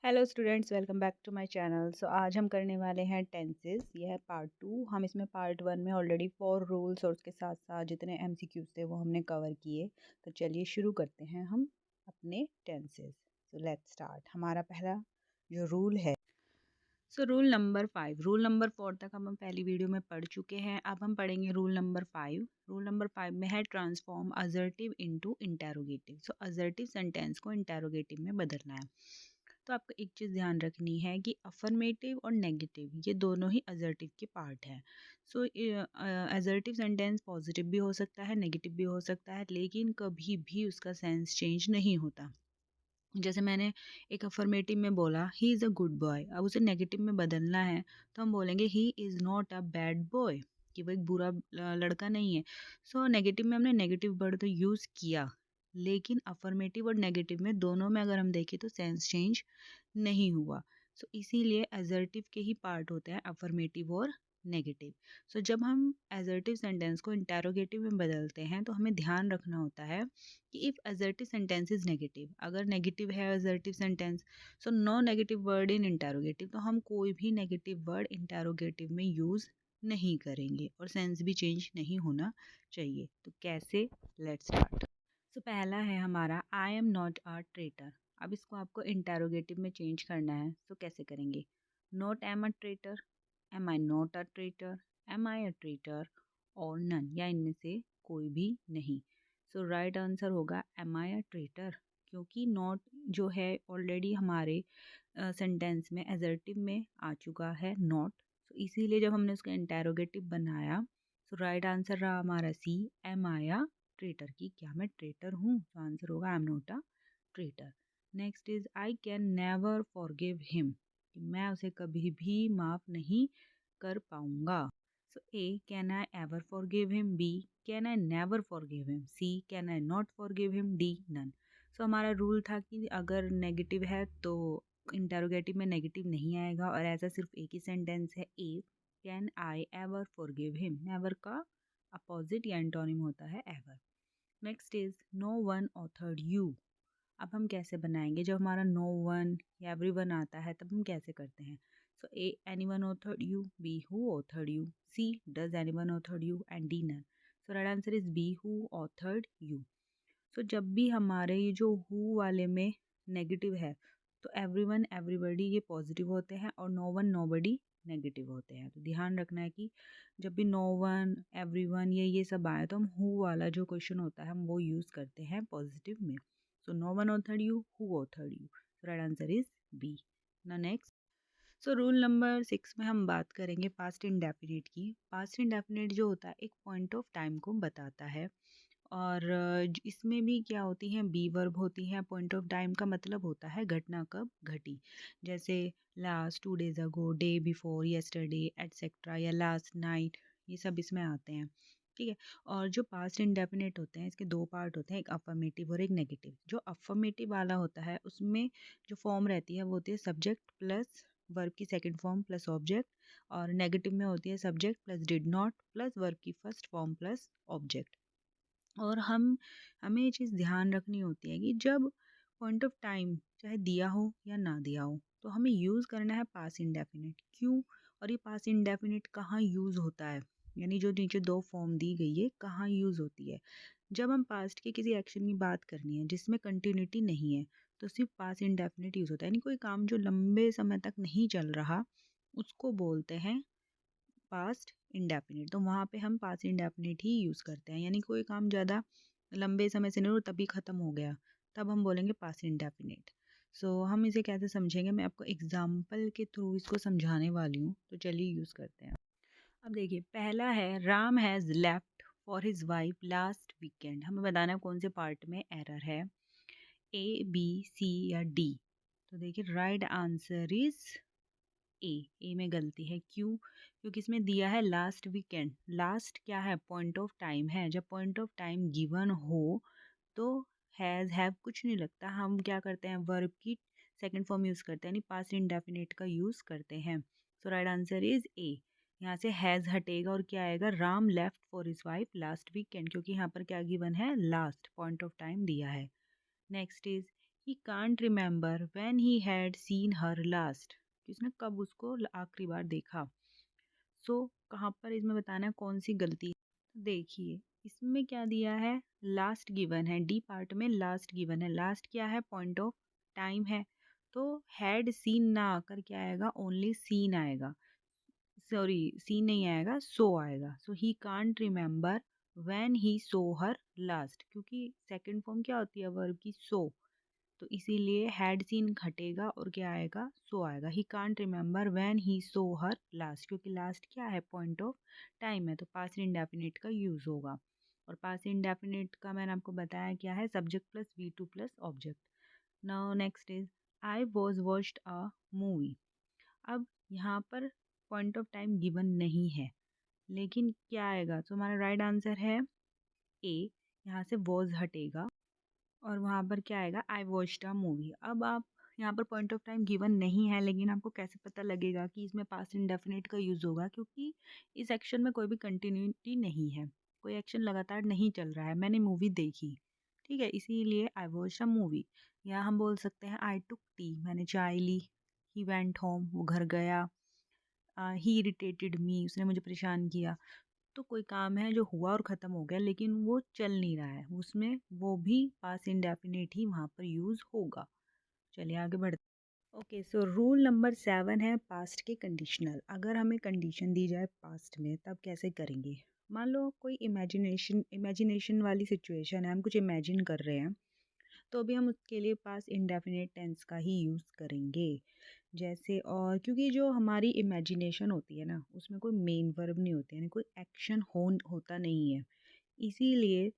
Hello students, welcome back to my channel. So आज हम करने वाले हैं टेंसेस। यह है पार्ट 2। हम इसमें पार्ट 1 में ऑलरेडी 4 रूल्स और उसके साथ साथ जितने एमसीक्यूज थे वो हमने कवर किए। तो चलिए शुरू करते हैं हम अपने टेंसेस। So let's start. हमारा पहला जो रूल है, सो रूल नंबर 5। रूल नंबर 4 तक हम पहली वीडियो में पढ़ चुके हैं। अब हम पढ़ेंगे रूल नंबर 5। रूल नंबर 5 में है ट्रांसफॉर्म असर्टिव इनटू इंटेरोगेटिव। सो असर्टिव सेंटेंस को इंटेरोगेटिव में बदलना है। तो आपको एक चीज़ ध्यान रखनी है कि अफर्मेटिव और नेगेटिव ये दोनों ही असर्टिव के पार्ट हैं। सो असर्टिव सेंटेंस पॉजिटिव भी हो सकता है, नेगेटिव भी हो सकता है, लेकिन कभी भी उसका सेंस चेंज नहीं होता। जैसे मैंने एक अफर्मेटिव में बोला he is a good boy, अब उसे नेगेटिव में बदलना है तो हम बोलेंगे he is not a bad boy, कि वो एक बुरा लड़का नहीं है। सो नेगेटिव में हमने नेगेटिव वर्ड तो यूज़ किया, लेकिन अफर्मेटिव और नेगेटिव में दोनों में अगर हम देखें तो सेंस चेंज नहीं हुआ। सो इसीलिए असर्टिव के ही पार्ट होते हैं अफर्मेटिव और नेगेटिव। सो जब हम असर्टिव सेंटेंस को इंटेरोगेटिव में बदलते हैं तो हमें ध्यान रखना होता है कि if assertive sentence is negative, अगर नेगेटिव है assertive sentence, so no negative word in interrogative, तो हम कोई भी नेगेटिव वर्ड इंटेरोगेटिव में यूज़ नहीं करेंगे और सेंस भी चेंज नहीं होना चाहिए। तो कैसे? Let's start. सो पहला है हमारा आई एम नॉट अ ट्रेटर। अब इसको आपको इंटेरोगेटिव में चेंज करना है। सो कैसे करेंगे? Not am a traitor, am I not a traitor, am I a traitor और नन, या इनमें से कोई भी नहीं। सो राइट आंसर होगा एम आई अ ट्रेटर, क्योंकि नॉट जो है ऑलरेडी हमारे सेंटेंस में एजर्टिव में आ चुका है नॉट। सो इसीलिए जब हमने उसका इंटेरोगेटिव बनाया, सो राइट आंसर रहा हमारा सी, एम आई अ ट्रेटर, की क्या मैं ट्रेटर हूँ? तो आंसर होगा I am not a traitor. Next is I can never forgive him, कि मैं उसे कभी भी माफ़ नहीं कर पाऊंगा। So A can I ever forgive him, B can I never forgive him, C can I not forgive him, D none. सो हमारा रूल था कि अगर नेगेटिव है तो इंटेरोगेटिव में नेगेटिव नहीं आएगा, और ऐसा सिर्फ एक ही सेंटेंस है A can I ever forgive him. Never का अपोजिट या एंटोनिम होता है ever. Next is no one authored you. अब हम कैसे बनाएंगे? जब हमारा नो वन या एवरी वन आता है तब हम कैसे करते हैं? So A any one authored you, B who authored you, C does any one authored you and D none. So right answer is B who authored you. सो जब भी हमारे ये जो हु वाले में नेगेटिव है तो एवरीवन एवरीबॉडी ये पॉजिटिव होते हैं और नो वन नोबडी नेगेटिव होते हैं। तो ध्यान रखना है कि जब भी नो वन एवरीवन ये सब आए तो हम हु वाला जो क्वेश्चन होता है हम वो यूज़ करते हैं पॉजिटिव में। So no one authored you, who authored you. Right answer is B. ना नेक्स्ट। सो रूल नंबर 6 में हम बात करेंगे पास्ट इंडेफिनिट की। पास्ट इंडेफिनिट जो होता है एक पॉइंट ऑफ टाइम को बताता है, और इसमें भी क्या होती हैं, बी वर्ब होती हैं। पॉइंट ऑफ टाइम का मतलब होता है घटना कब घटी, जैसे लास्ट, 2 days अगो, डे बिफोर, येस्टरडे एटसेट्रा, या लास्ट नाइट, ये सब इसमें आते हैं। ठीक है। और जो पास्ट इंडेफिनिट होते हैं इसके दो पार्ट होते हैं, एक अफर्मेटिव और एक नेगेटिव। जो अफर्मेटिव वाला होता है उसमें जो फॉर्म रहती है वो होती है सब्जेक्ट प्लस वर्ब की सेकंड फॉर्म प्लस ऑब्जेक्ट, और नेगेटिव में होती है subject plus did not plus verb की फर्स्ट फॉर्म प्लस ऑब्जेक्ट। और हमें ये चीज़ ध्यान रखनी होती है कि जब पॉइंट ऑफ टाइम चाहे दिया हो या ना दिया हो तो हमें यूज़ करना है पास इंडेफिनिट। क्यों? और ये पास इंडेफिनिट कहाँ यूज़ होता है, यानी जो नीचे दो फॉर्म दी गई है कहाँ यूज़ होती है? जब हम पास्ट के किसी एक्शन की बात करनी है जिसमें कंटिन्यूटी नहीं है तो सिर्फ पास इंडेफिनिट यूज़ होता है। यानी कोई काम जो लंबे समय तक नहीं चल रहा उसको बोलते हैं पास्ट इंडेफिनिट। तो वहाँ पे हम पास्ट इंडेफिनिट ही यूज़ करते हैं। यानी कोई काम ज़्यादा लंबे समय से नहीं हो तभी ख़त्म हो गया, तब हम बोलेंगे पास्ट इंडेफिनिट। सो हम इसे कैसे समझेंगे? मैं आपको एग्जाम्पल के थ्रू इसको समझाने वाली हूँ, तो चलिए यूज़ करते हैं। अब देखिए पहला है Ram has left for his wife last weekend. हमें बताना है कौन से पार्ट में एरर है, ए बी सी या डी। तो देखिए राइट आंसर इज ए में गलती है। क्यों? क्योंकि इसमें दिया है लास्ट वीकेंड। लास्ट क्या है? पॉइंट ऑफ टाइम है। जब पॉइंट ऑफ टाइम गिवन हो तो हैज़ हैव कुछ नहीं लगता, हम क्या करते हैं वर्ब की सेकंड फॉर्म यूज़ करते हैं, यानी पास्ट इंडेफिनिट का यूज़ करते हैं। सो राइट आंसर इज ए। यहाँ से हैज़ हटेगा और क्या आएगा? Ram left for his wife last weekend, क्योंकि यहाँ पर क्या गिवन है? लास्ट, पॉइंट ऑफ टाइम दिया है। Next is he can't remember when he had seen her last, कि उसने कब उसको आखिरी बार देखा। सो कहाँ पर इसमें बताना है कौन सी गलती। देखिए इसमें क्या दिया है, लास्ट गिवन है, डी पार्ट में लास्ट गिवन है। लास्ट क्या है, पॉइंट ऑफ टाइम है। तो हैड सीन ना आकर क्या आएगा, ओनली सीन आएगा, सॉरी सीन नहीं आएगा, सो आएगा। So he can't remember when he saw her last, क्योंकि सेकंड फॉर्म क्या होती है वर्ब की, सो। तो इसीलिए हैड सीन घटेगा और क्या आएगा, सो आएगा। ही can't remember when he saw her last, क्योंकि लास्ट क्या है, पॉइंट ऑफ टाइम है, तो पास्ट इंडेफिनिट का यूज होगा। और पास्ट इंडेफिनिट का मैंने आपको बताया क्या है, subject plus V2 plus object. Now next is I was watched a movie. अब यहाँ पर पॉइंट ऑफ टाइम गिवन नहीं है, लेकिन क्या आएगा, तो हमारा राइट आंसर है ए। यहाँ से वॉज हटेगा और वहाँ पर क्या आएगा, आई वॉच्ड अ मूवी। अब आप यहाँ पर पॉइंट ऑफ टाइम गिवन नहीं है, लेकिन आपको कैसे पता लगेगा कि इसमें पास्ट इंडेफिनिट का यूज़ होगा, क्योंकि इस एक्शन में कोई भी कंटिन्यूटी नहीं है, कोई एक्शन लगातार नहीं चल रहा है। मैंने मूवी देखी, ठीक है, इसीलिए आई वॉच्ड अ मूवी। या हम बोल सकते हैं आई टुक टी, मैंने चाय ली। ही वेंट होम, वो घर गया। ही इरिटेटेड मी, उसने मुझे परेशान किया। तो कोई काम है जो हुआ और ख़त्म हो गया, लेकिन वो चल नहीं रहा है, उसमें वो भी पास इंडेफिनिट ही वहाँ पर यूज़ होगा। चलिए आगे बढ़ते। ओके, सो रूल नंबर 7 है पास्ट के कंडीशनल। अगर हमें कंडीशन दी जाए पास्ट में, तब कैसे करेंगे। मान लो कोई इमेजिनेशन वाली सिचुएशन है, हम कुछ इमेजिन कर रहे हैं, तो अभी हम उसके लिए पास इंडेफिनिट टेंस का ही यूज़ करेंगे। जैसे, और क्योंकि जो हमारी इमेजिनेशन होती है ना, उसमें कोई मेन वर्ब नहीं होती, यानी कोई एक्शन होता नहीं है, इसीलिए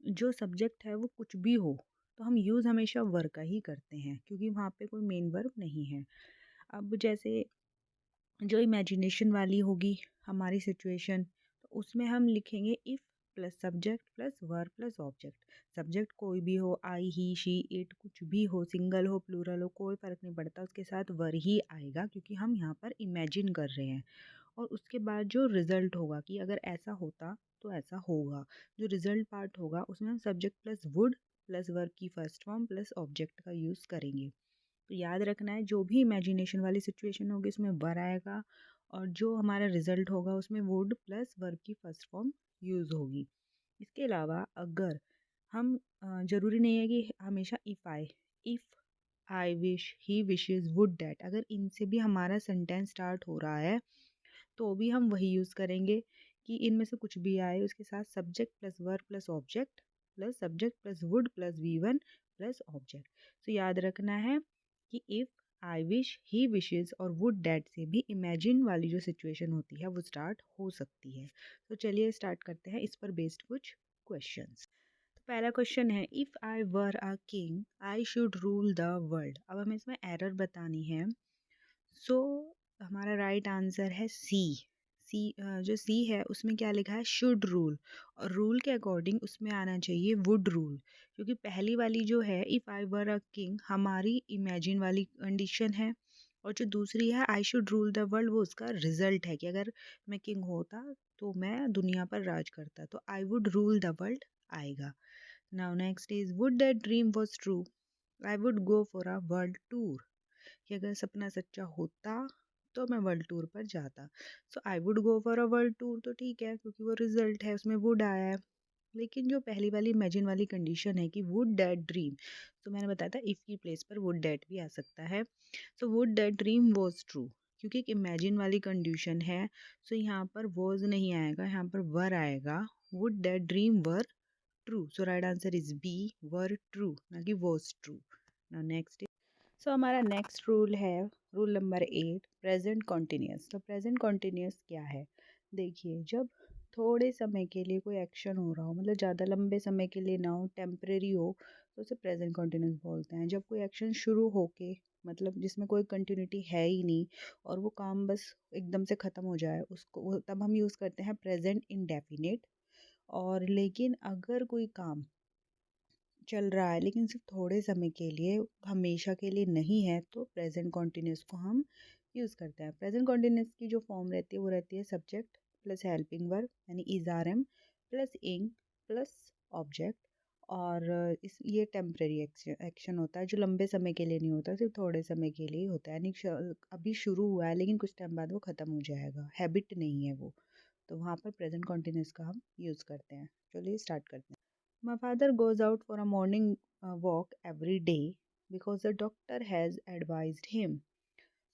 जो सब्जेक्ट है वो कुछ भी हो, तो हम यूज़ हमेशा वर्ब का ही करते हैं, क्योंकि वहाँ पे कोई मेन वर्ब नहीं है। अब जैसे जो इमेजिनेशन वाली होगी हमारी सिचुएशन, तो उसमें हम लिखेंगे if plus subject plus verb plus object. Subject कोई भी हो, आई ही शी इट, कुछ भी हो, सिंगल हो प्लूरल हो, कोई फ़र्क नहीं पड़ता, उसके साथ वर ही आएगा, क्योंकि हम यहाँ पर इमेजिन कर रहे हैं। और उसके बाद जो रिज़ल्ट होगा कि अगर ऐसा होता तो ऐसा होगा, जो रिज़ल्ट पार्ट होगा उसमें हम subject plus would plus verb की फर्स्ट फॉर्म प्लस ऑब्जेक्ट का यूज़ करेंगे। तो याद रखना है, जो भी इमेजिनेशन वाली सिचुएशन होगी उसमें वर आएगा, और जो हमारा रिजल्ट होगा उसमें वुड प्लस वर्ब की फर्स्ट फॉर्म यूज़ होगी। इसके अलावा अगर हम ज़रूरी नहीं है कि हमेशा if I wish, he wishes, would that, अगर इनसे भी हमारा सेंटेंस स्टार्ट हो रहा है, तो भी हम वही यूज़ करेंगे कि इनमें से कुछ भी आए उसके साथ subject plus verb plus object plus subject plus would plus V1 plus object. तो याद रखना है कि if, I wish, he wishes और वुड डैट से भी इमेजिन वाली जो सिचुएशन होती है वो स्टार्ट हो सकती है। तो चलिए स्टार्ट करते हैं इस पर बेस्ड कुछ क्वेश्चंस। तो पहला क्वेश्चन है, if I were a king I should rule the world. अब हमें इसमें एरर बतानी है। सो हमारा राइट आंसर है सी। जो सी है उसमें क्या लिखा है, शुड रूल, और रूल के अकॉर्डिंग उसमें आना चाहिए वुड रूल, क्योंकि पहली वाली जो है if I were a king हमारी इमेजिन वाली कंडीशन है, और जो दूसरी है I should rule the world, वो उसका रिजल्ट है कि अगर मैं किंग होता तो मैं दुनिया पर राज करता, तो I would rule the world आएगा। Now next is, would that dream was true I would go for a world tour, कि अगर सपना सच्चा होता तो मैं वर्ल्ड टूर पर जाता। So I would go for a world tour, तो ठीक है, क्योंकि वो रिजल्ट है उसमें वुड आया है। लेकिन जो पहली वाली इमेजिन वाली कंडीशन है कि वुड दैट ड्रीम, तो मैंने बताया था इफ़ की प्लेस पर वुड दैट भी आ सकता है। So would that dream was true, क्योंकि एक इमेजिन वाली कंडीशन है, सो यहाँ पर वॉज नहीं आएगा, यहाँ पर वर आएगा। Would that dream were true, so right answer is B, were true, ना कि was true. Now next, so हमारा नेक्स्ट रूल है रूल नंबर 8, प्रेजेंट कॉन्टिन्यूस। तो प्रेजेंट कॉन्टिन्यूस क्या है, देखिए जब थोड़े समय के लिए कोई एक्शन हो रहा हो, मतलब ज़्यादा लंबे समय के लिए ना हो, टेम्परेरी हो, तो उसे प्रेजेंट कॉन्टिन्यूस बोलते हैं। जब कोई एक्शन शुरू होके, मतलब जिसमें कोई कंटिन्यूटी है ही नहीं और वो काम बस एकदम से ख़त्म हो जाए, उसको तब हम यूज़ करते हैं प्रेजेंट इंडेफिनिट। और लेकिन अगर कोई काम चल रहा है लेकिन सिर्फ थोड़े समय के लिए, हमेशा के लिए नहीं है, तो प्रेजेंट कॉन्टिन्यूस को हम यूज़ करते हैं। प्रेजेंट कॉन्टिन्यूस की जो फॉर्म रहती है वो रहती है सब्जेक्ट प्लस हेल्पिंग वर्ब, यानी इज आर एम प्लस इंग प्लस ऑब्जेक्ट, और इस ये टेम्परेरी एक्शन होता है जो लंबे समय के लिए नहीं होता, सिर्फ थोड़े समय के लिए ही होता है। यानी अभी शुरू हुआ है लेकिन कुछ टाइम बाद वो ख़त्म हो जाएगा, हैबिट नहीं है वो। तो वहाँ पर प्रेजेंट कॉन्टिन्यूस का हम यूज़ करते हैं। चलिए स्टार्ट करते हैं। My father goes out for a morning walk every day because the doctor has advised him.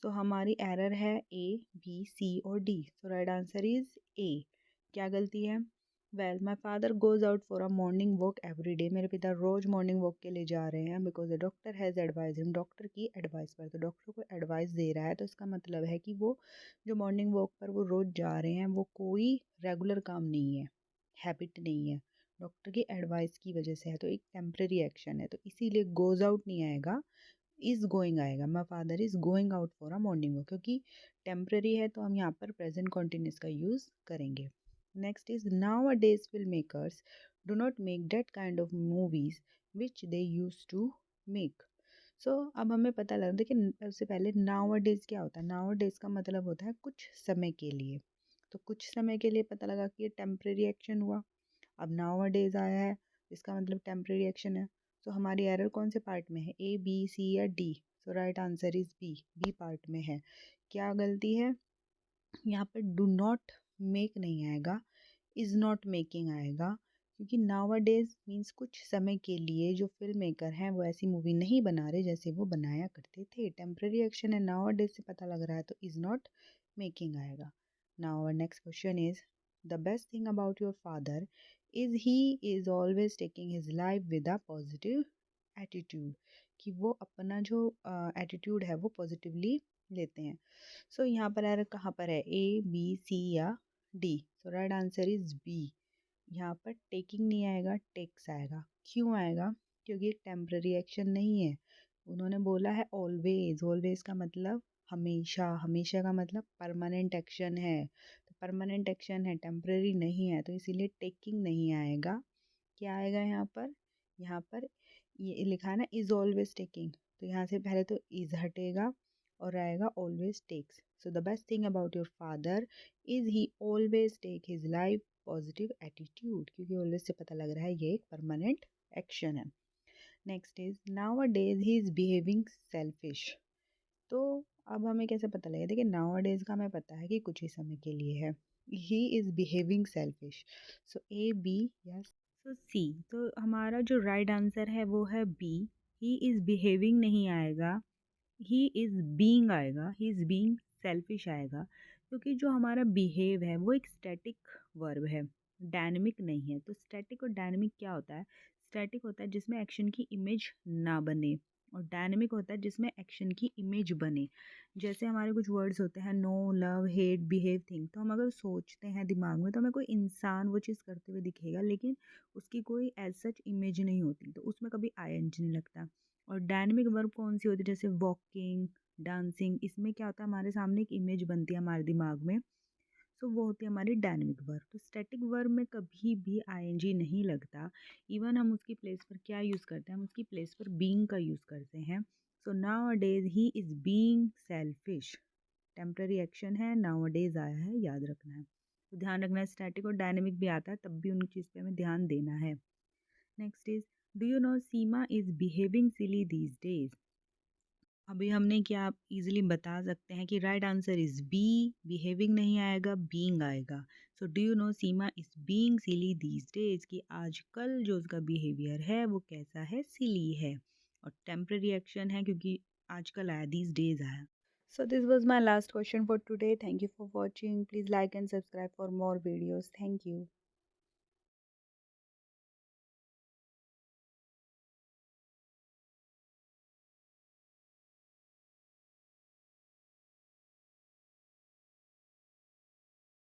तो हमारी एरर है ए, बी, सी और D. So right answer is a. क्या गलती है? Well my father goes out for a morning walk every day. मेरे पिता रोज morning walk के लिए जा रहे हैं because the doctor has advise him. Doctor की एडवाइस पर, तो डॉक्टर को एडवाइस दे रहा है तो इसका मतलब है कि वो जो मॉर्निंग वॉक पर वो रोज जा रहे हैं वो कोई रेगुलर काम नहीं है, हैबिट नहीं है, डॉक्टर की एडवाइस की वजह से है। तो एक टेम्प्रेरी एक्शन है, तो इसीलिए गोज आउट नहीं आएगा, इज गोइंग आएगा। My father is going out for a morning walk, क्योंकि टेम्परेरी है तो हम यहाँ पर प्रेजेंट कॉन्टिन्यूस का यूज़ करेंगे। Next is nowadays film makers do not make that kind of movies which they used to make. So अब हमें पता लगा, देखिए सबसे पहले नाउ अ डेज क्या होता है? नाउ अ डेज का मतलब होता है कुछ समय के लिए। तो कुछ समय के लिए पता लगा कि ये टेम्परेरी एक्शन हुआ। अब नाउ अ डेज आया है, इसका मतलब टेम्परेरी एक्शन है। तो हमारी एरर कौन से पार्ट में है? ए, बी, सी या D? So right answer is B, B part में है। क्या गलती है? यहाँ पर डू नॉट मेक नहीं आएगा, इज नॉट मेकिंग आएगा, क्योंकि नाउ अ डेज मीन्स कुछ समय के लिए जो फिल्म मेकर हैं वो ऐसी मूवी नहीं बना रहे जैसे वो बनाया करते थे। टेम्परेरी एक्शन है, नाउ अ डेज से पता लग रहा है, तो इज नॉट मेकिंग आएगा। Now our next question is the best thing about your father is he is always taking his life with a positive attitude. कि वो अपना जो एटीट्यूड है वो पॉजिटिवली लेते हैं। सो यहाँ पर एरर कहाँ पर है? ए, बी, सी या D? So right answer is B. यहाँ पर टेकिंग नहीं आएगा, टेक्स आएगा। क्यों आएगा? क्योंकि एक टेम्पररी एक्शन नहीं है। उन्होंने बोला है ऑलवेज, ऑलवेज का मतलब हमेशा, हमेशा का मतलब परमानेंट एक्शन है। तो परमानेंट एक्शन है, टेम्पररी नहीं है, तो इसीलिए टेकिंग नहीं आएगा। क्या आएगा यहाँ पर? यहाँ पर ये लिखा है ना इज ऑलवेज टेकिंग, तो यहाँ से पहले तो इज हटेगा और आएगा always takes. So the best thing about your father is he always take his life positive attitude, क्योंकि ऑलवेज से पता लग रहा है ये एक परमानेंट एक्शन है। Next is nowadays he is behaving selfish. तो अब हमें कैसे पता लगेगा? देखिए नाउ अ डेज का हमें पता है कि कुछ ही समय के लिए है। He is behaving selfish, so A, B या सो सी। तो हमारा जो राइट आंसर है वो है बी। ही इज बिहेविंग नहीं आएगा, ही इज़ बीइंग आएगा, ही इज़ बीइंग सेल्फिश आएगा, क्योंकि जो हमारा बिहेव है वो एक स्टैटिक वर्ब है, डायनेमिक नहीं है। तो स्टैटिक और डायनेमिक क्या होता है? स्टैटिक होता है जिसमें एक्शन की इमेज ना बने, और डायनेमिक होता है जिसमें एक्शन की इमेज बने। जैसे हमारे कुछ वर्ड्स होते हैं no, love, hate, behave, think. तो हम अगर सोचते हैं दिमाग में तो हमें कोई इंसान वो चीज़ करते हुए दिखेगा, लेकिन उसकी कोई एज सच इमेज नहीं होती, तो उसमें कभी आईएनजी नहीं लगता। और डायनेमिक वर्ब कौन सी होती है? जैसे वॉकिंग, डांसिंग, इसमें क्या होता है हमारे सामने एक इमेज बनती है हमारे दिमाग में, सो वो होती है हमारी डायनेमिक वर्ब। तो स्टैटिक वर्ब में कभी भी आईएनजी नहीं लगता। इवन हम उसकी प्लेस पर क्या यूज़ करते हैं? हम उसकी प्लेस पर बीइंग का यूज़ करते हैं। So now a days he is being selfish, temporary action है, नाउ अ डेज आया है, याद रखना है। तो ध्यान रखना है, स्टैटिक और डायनेमिक भी आता है तब भी उन चीज़ पे हमें ध्यान देना है। Next is do you know Seema is behaving silly these days. अभी हमने क्या आप इजीली बता सकते हैं कि right answer is B, behaving नहीं आएगा, बीइंग आएगा। So do you know Seema is being silly these days, कि आजकल जो उसका बिहेवियर है वो कैसा है? सिली है। और टेम्पररी एक्शन है क्योंकि आजकल आया, दीज डेज आया। So this was my last question for today. Thank you for watching, please like and subscribe for more videos. Thank you.